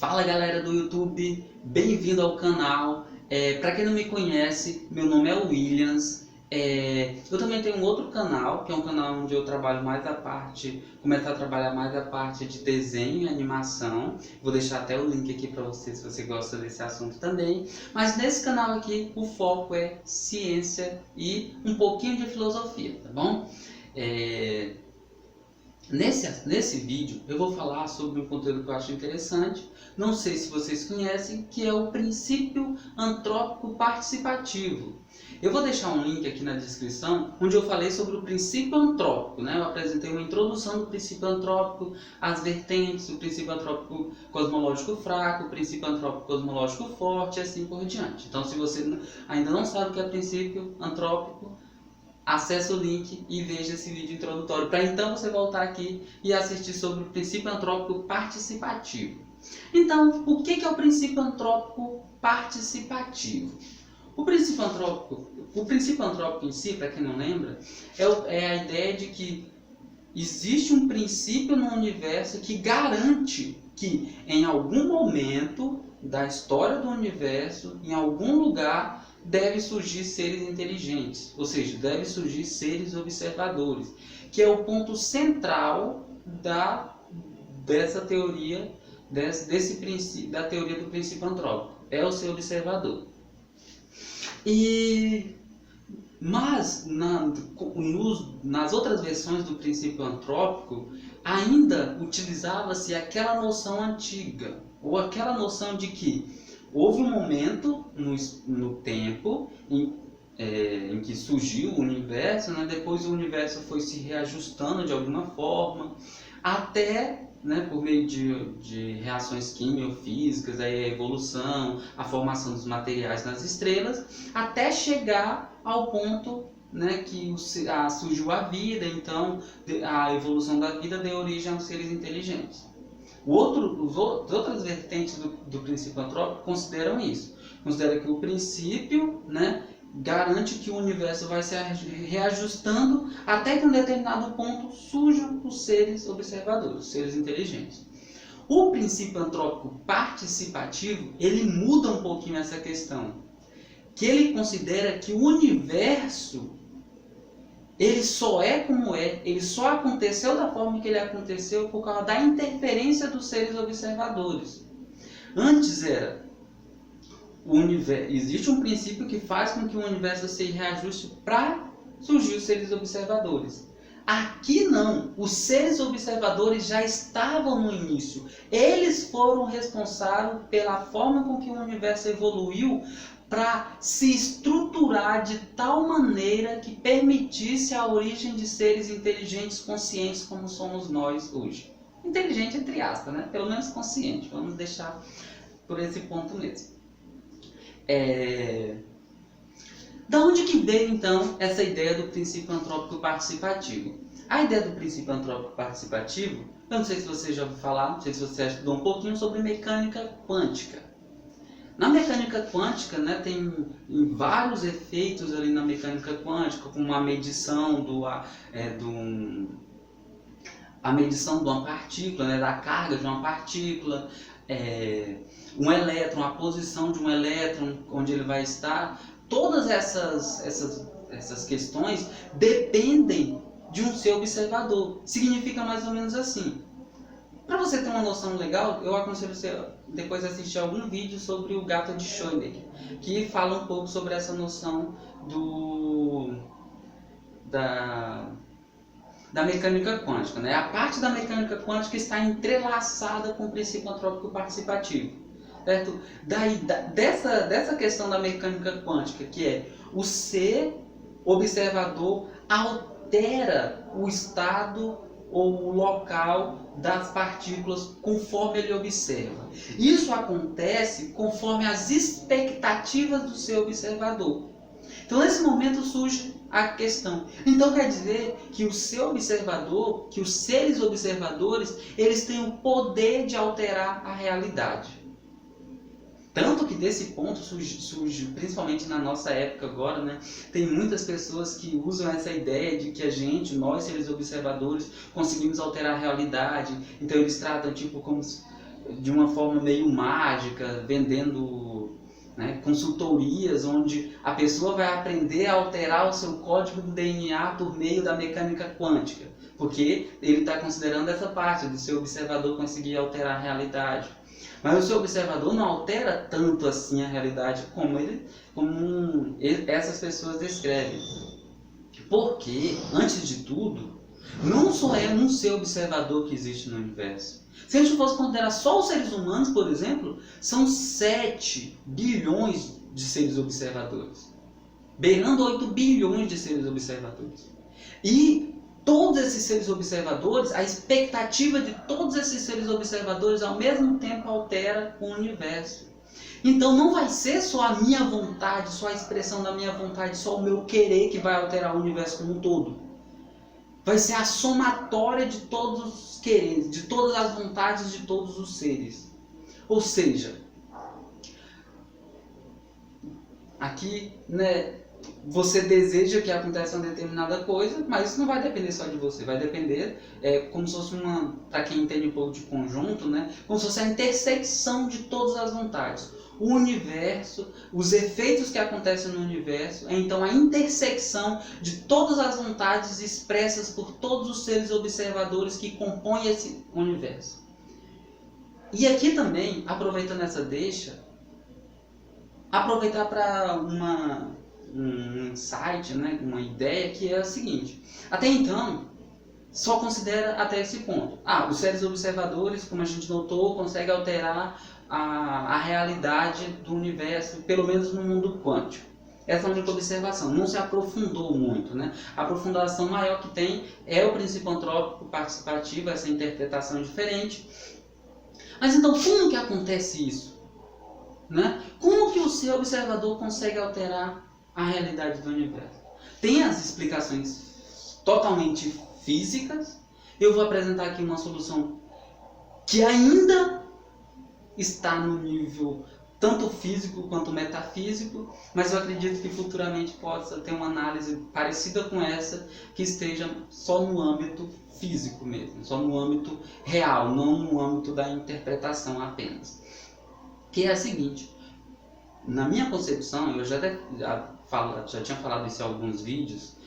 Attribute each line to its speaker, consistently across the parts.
Speaker 1: Fala galera do YouTube, bem-vindo ao canal. Para quem não me conhece, meu nome é Williams. Eu também tenho um outro canal, que é um canal onde eu trabalho mais a parte, começar a trabalhar mais a parte de desenho e animação. Vou deixar até o link aqui para você se você gosta desse assunto também. Mas nesse canal aqui o foco é ciência e um pouquinho de filosofia, tá bom? Nesse vídeo eu vou falar sobre um conteúdo que eu acho interessante, não sei se vocês conhecem, que é o princípio antrópico participativo. Eu vou deixar um link aqui na descrição, onde eu falei sobre o princípio antrópico, né? Eu apresentei uma introdução do princípio antrópico, as vertentes, o princípio antrópico cosmológico fraco, o princípio antrópico cosmológico forte e assim por diante. Então, se você ainda não sabe o que é princípio antrópico, acesse o link e veja esse vídeo introdutório, para então você voltar aqui e assistir sobre o princípio antrópico participativo. Então, o que é o princípio antrópico participativo? O princípio antrópico em si, para quem não lembra, é a ideia de que existe um princípio no universo que garante que em algum momento da história do universo, em algum lugar, deve surgir seres inteligentes, ou seja, deve surgir seres observadores, que é o ponto central dessa teoria, desse princípio, da teoria do princípio antrópico, é o ser observador. Mas nas outras versões do princípio antrópico ainda utilizava-se aquela noção antiga, ou aquela noção de que houve um momento no tempo em que surgiu o universo, né? Depois o universo foi se reajustando de alguma forma, até, né, por meio de reações quimiofísicas, a evolução, a formação dos materiais nas estrelas, até chegar ao ponto, né, que surgiu a vida. Então a evolução da vida deu origem aos seres inteligentes. As outras vertentes do princípio antrópico consideram isso. Considera que o princípio, né, garante que o universo vai se reajustando até que em um determinado ponto surjam os seres observadores, os seres inteligentes. O princípio antrópico participativo, ele muda um pouquinho essa questão, que ele considera que o universo, ele só é como é, ele só aconteceu da forma que ele aconteceu por causa da interferência dos seres observadores. Antes era existe um princípio que faz com que o universo se reajuste para surgir os seres observadores. Aqui não, os seres observadores já estavam no início. Eles foram responsáveis pela forma com que o universo evoluiu para se estruturar de tal maneira que permitisse a origem de seres inteligentes, conscientes como somos nós hoje. Inteligente entre aspas, né? Pelo menos consciente, vamos deixar por esse ponto mesmo. Da onde que veio então essa ideia do princípio antrópico participativo? A ideia do princípio antrópico participativo, eu não sei se você já ouviu falar, não sei se você já estudou um pouquinho sobre mecânica quântica. Na mecânica quântica, né, tem vários efeitos ali na mecânica quântica, como a medição a medição de uma partícula, né, da carga de uma partícula, um elétron, a posição de um elétron, onde ele vai estar. Todas essas questões dependem de um ser observador. Significa mais ou menos assim. Para você ter uma noção legal, eu aconselho você depois assistir algum vídeo sobre o gato de Schrödinger, que fala um pouco sobre essa noção da mecânica quântica, né? A parte da mecânica quântica está entrelaçada com o princípio antrópico participativo, certo? Dessa questão da mecânica quântica, que é o ser observador altera o estado ou o local das partículas conforme ele observa. Isso acontece conforme as expectativas do seu observador. Então, nesse momento surge a questão. Então, quer dizer que o seu observador, que os seres observadores, eles têm o poder de alterar a realidade. Tanto que desse ponto surge, principalmente na nossa época agora, né, tem muitas pessoas que usam essa ideia de que nós seres observadores, conseguimos alterar a realidade. Então eles tratam tipo como de uma forma meio mágica, vendendo, né, consultorias, onde a pessoa vai aprender a alterar o seu código do DNA por meio da mecânica quântica, porque ele está considerando essa parte do seu observador conseguir alterar a realidade. Mas o seu observador não altera tanto assim a realidade como essas pessoas descrevem. Porque, antes de tudo, não só é um ser observador que existe no universo. Se a gente fosse considerar só os seres humanos, por exemplo, são 7 bilhões de seres observadores. Beirando 8 bilhões de seres observadores. E todos esses seres observadores, a expectativa de todos esses seres observadores ao mesmo tempo altera o universo. Então não vai ser só a minha vontade, só a expressão da minha vontade, só o meu querer que vai alterar o universo como um todo. Vai ser a somatória de todos os quereres, de todas as vontades de todos os seres. Ou seja, aqui, né, você deseja que aconteça uma determinada coisa, mas isso não vai depender só de você, vai depender, como se fosse para quem entende um pouco de conjunto, né, como se fosse a intersecção de todas as vontades. O universo, os efeitos que acontecem no universo, é então a intersecção de todas as vontades expressas por todos os seres observadores que compõem esse universo. E aqui também, aproveitando essa deixa, aproveitar para um insight, né, uma ideia que é a seguinte: até então, só considera até esse ponto. Os seres observadores, como a gente notou, conseguem alterar a realidade do universo, pelo menos no mundo quântico. Essa é a única observação, não se aprofundou muito, né? A aprofundação maior que tem é o princípio antrópico participativo, essa interpretação diferente. Mas então, como que acontece isso? Né? Como que o ser observador consegue alterar a realidade do universo? Tem as explicações totalmente físicas. Eu vou apresentar aqui uma solução que ainda está no nível tanto físico quanto metafísico, mas eu acredito que futuramente possa ter uma análise parecida com essa, que esteja só no âmbito físico mesmo, só no âmbito real, não no âmbito da interpretação apenas. Que é a seguinte: na minha concepção, eu já tinha falado isso em alguns vídeos,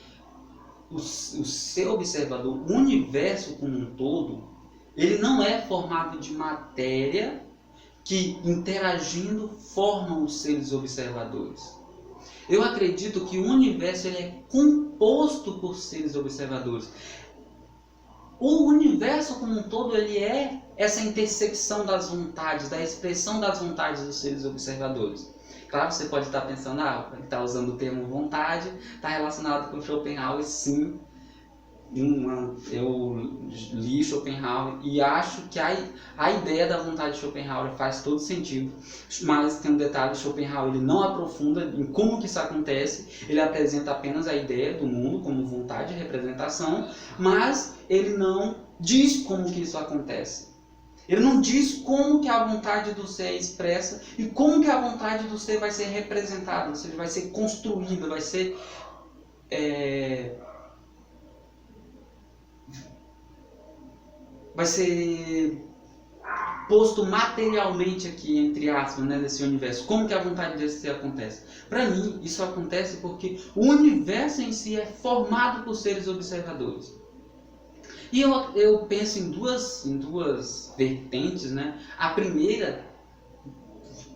Speaker 1: o ser observador, o universo como um todo, ele não é formado de matéria que, interagindo, formam os seres observadores. Eu acredito que o universo ele é composto por seres observadores. O universo como um todo ele é essa intersecção das vontades, da expressão das vontades dos seres observadores. Claro, você pode estar pensando, ele está usando o termo vontade, está relacionado com Schopenhauer, sim. Eu li Schopenhauer e acho que a ideia da vontade de Schopenhauer faz todo sentido, mas tem um detalhe: Schopenhauer ele não aprofunda em como que isso acontece, ele apresenta apenas a ideia do mundo como vontade e representação, mas ele não diz como que isso acontece. Ele não diz como que a vontade do ser é expressa e como que a vontade do ser vai ser representada, ou seja, vai ser construída, vai ser posto materialmente aqui, entre aspas, né, nesse universo. Como que a vontade desse ser acontece? Para mim, isso acontece porque o universo em si é formado por seres observadores. E eu penso em duas vertentes, né? A primeira,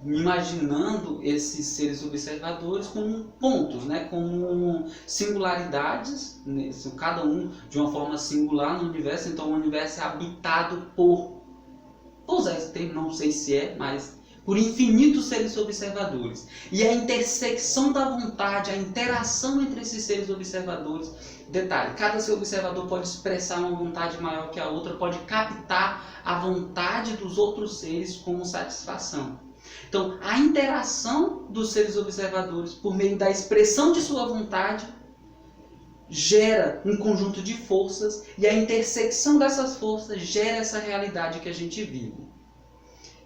Speaker 1: imaginando esses seres observadores como pontos, né? Como singularidades, né? Cada um de uma forma singular no universo. Então o universo é habitado por, vou usar esse termo, não sei se é, mas por infinitos seres observadores. E a intersecção da vontade, a interação entre esses seres observadores. Detalhe: cada ser observador pode expressar uma vontade maior que a outra, pode captar a vontade dos outros seres como satisfação. Então, a interação dos seres observadores por meio da expressão de sua vontade gera um conjunto de forças, e a intersecção dessas forças gera essa realidade que a gente vive.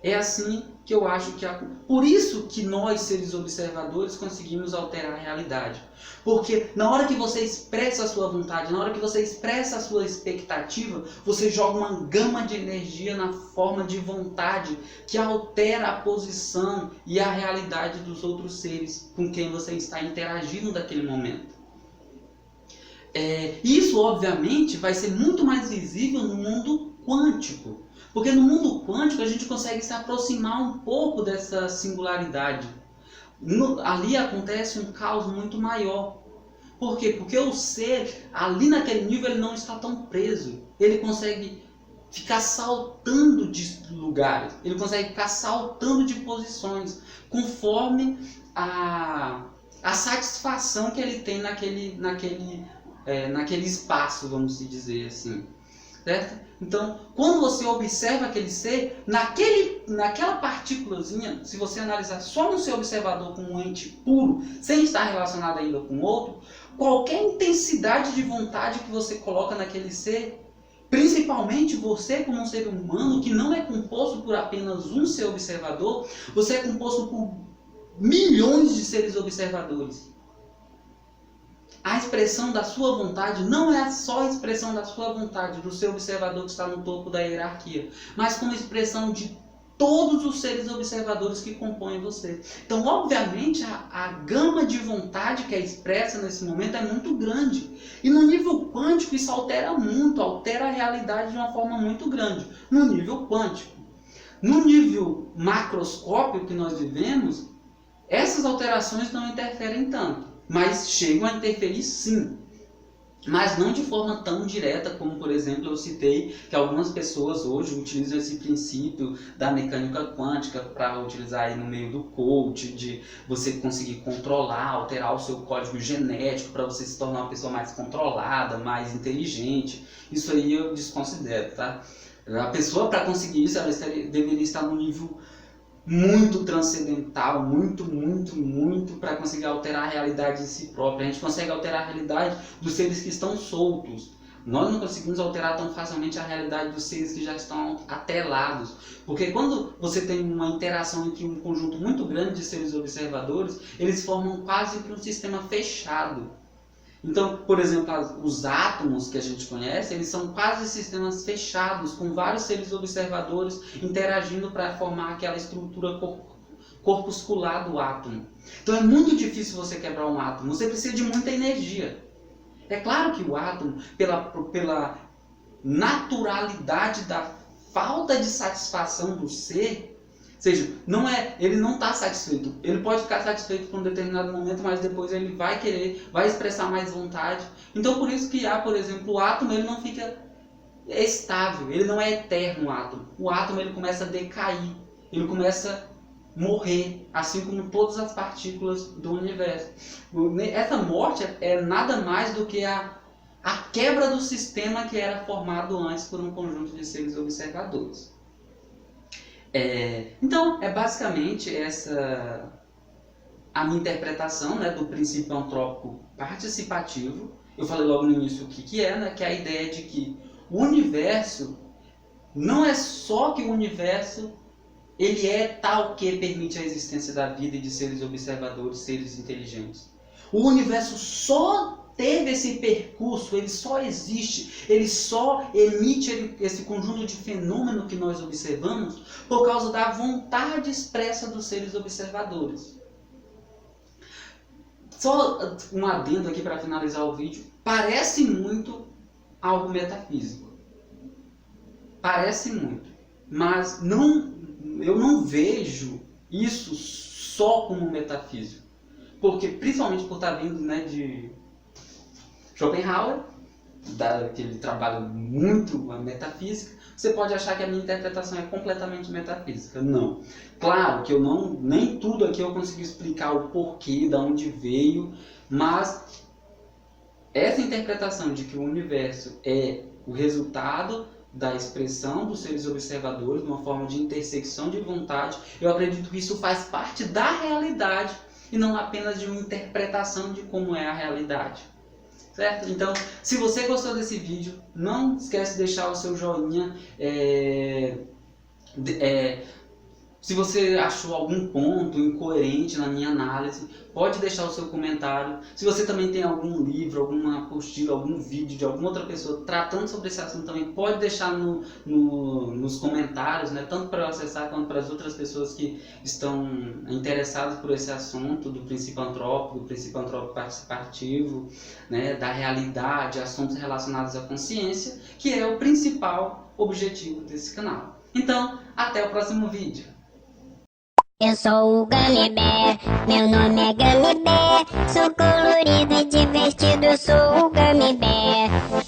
Speaker 1: É assim que eu acho que... Por isso que nós, seres observadores, conseguimos alterar a realidade. Porque na hora que você expressa a sua vontade, na hora que você expressa a sua expectativa, você joga uma gama de energia na forma de vontade que altera a posição e a realidade dos outros seres com quem você está interagindo naquele momento. Isso, obviamente, vai ser muito mais visível no mundo quântico. Porque no mundo quântico a gente consegue se aproximar um pouco dessa singularidade. Ali acontece um caos muito maior. Por quê? Porque o ser, ali naquele nível, ele não está tão preso. Ele consegue ficar saltando de lugares. Ele consegue ficar saltando de posições, conforme a satisfação que ele tem naquele espaço, vamos dizer assim. Certo? Então, quando você observa aquele ser, naquela partículazinha, se você analisar só no seu observador como um ente puro, sem estar relacionado ainda com outro, qualquer intensidade de vontade que você coloca naquele ser, principalmente você como um ser humano que não é composto por apenas um ser observador, você é composto por milhões de seres observadores. A expressão da sua vontade não é só a expressão da sua vontade, do seu observador que está no topo da hierarquia, mas como expressão de todos os seres observadores que compõem você. Então, obviamente, a gama de vontade que é expressa nesse momento é muito grande. E no nível quântico isso altera muito, altera a realidade de uma forma muito grande. No nível quântico. No nível macroscópio que nós vivemos, essas alterações não interferem tanto. Mas chegam a interferir sim, mas não de forma tão direta como, por exemplo, eu citei que algumas pessoas hoje utilizam esse princípio da mecânica quântica para utilizar aí no meio do coach, de você conseguir controlar, alterar o seu código genético para você se tornar uma pessoa mais controlada, mais inteligente. Isso aí eu desconsidero, tá? A pessoa, para conseguir isso, ela deveria estar no nível muito transcendental, muito para conseguir alterar a realidade de si própria. A gente consegue alterar a realidade dos seres que estão soltos. Nós não conseguimos alterar tão facilmente a realidade dos seres que já estão atrelados. Porque quando você tem uma interação entre um conjunto muito grande de seres observadores, eles formam quase que um sistema fechado. Então, por exemplo, os átomos que a gente conhece, eles são quase sistemas fechados, com vários seres observadores interagindo para formar aquela estrutura corpuscular do átomo. Então é muito difícil você quebrar um átomo, você precisa de muita energia. É claro que o átomo, pela naturalidade da falta de satisfação do ser, ou seja, ele não está satisfeito. Ele pode ficar satisfeito por um determinado momento, mas depois ele vai expressar mais vontade. Então por isso que por exemplo, o átomo ele não fica estável, ele não é eterno o átomo. O átomo ele começa a decair, ele começa a morrer, assim como todas as partículas do universo. Essa morte é nada mais do que a quebra do sistema que era formado antes por um conjunto de seres observadores. Então, é basicamente essa a minha interpretação, né, do princípio antrópico participativo. Eu falei logo no início o que é, né, que é a ideia de que o universo não é só que o universo ele é tal que permite a existência da vida e de seres observadores, seres inteligentes. O universo só teve esse percurso, ele só existe, ele só emite esse conjunto de fenômenos que nós observamos por causa da vontade expressa dos seres observadores. Só um adendo aqui para finalizar o vídeo. Parece muito algo metafísico. Parece muito. Mas eu não vejo isso só como metafísico. Porque, principalmente por estar vindo, né, de Schopenhauer, que ele trabalha muito a metafísica, você pode achar que a minha interpretação é completamente metafísica. Não. Claro que nem tudo aqui eu consigo explicar o porquê, de onde veio, mas essa interpretação de que o universo é o resultado da expressão dos seres observadores, uma forma de intersecção de vontade, eu acredito que isso faz parte da realidade e não apenas de uma interpretação de como é a realidade. Certo? Então, se você gostou desse vídeo, não esquece de deixar o seu joinha, Se você achou algum ponto incoerente na minha análise, pode deixar o seu comentário. Se você também tem algum livro, alguma apostila, algum vídeo de alguma outra pessoa tratando sobre esse assunto também, pode deixar nos comentários, né? Tanto para eu acessar quanto para as outras pessoas que estão interessadas por esse assunto do princípio antrópico participativo, né? Da realidade, assuntos relacionados à consciência, que é o principal objetivo desse canal. Então, até o próximo vídeo.
Speaker 2: Eu sou o Gummy Bear, meu nome é Gummy Bear. Sou colorido e divertido, eu sou o Gummy Bear.